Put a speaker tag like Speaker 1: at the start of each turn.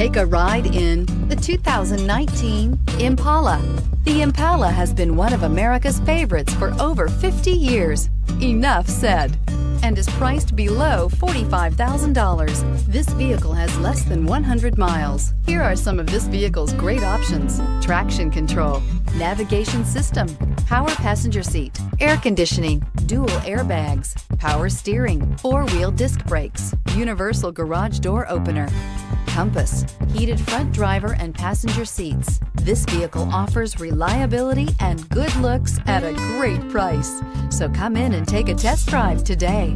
Speaker 1: Take a ride in the 2019 Impala. The Impala has been one of America's favorites for over 50 years. Enough said. And is priced below $45,000. This vehicle has less than 100 miles. Here are some of this vehicle's great options: traction control, navigation system, power passenger seat, air conditioning, dual airbags, power steering, four-wheel disc brakes, universal garage door opener, compass, heated front driver and passenger seats. This vehicle offers reliability and good looks at a great price. So come in and take a test drive today.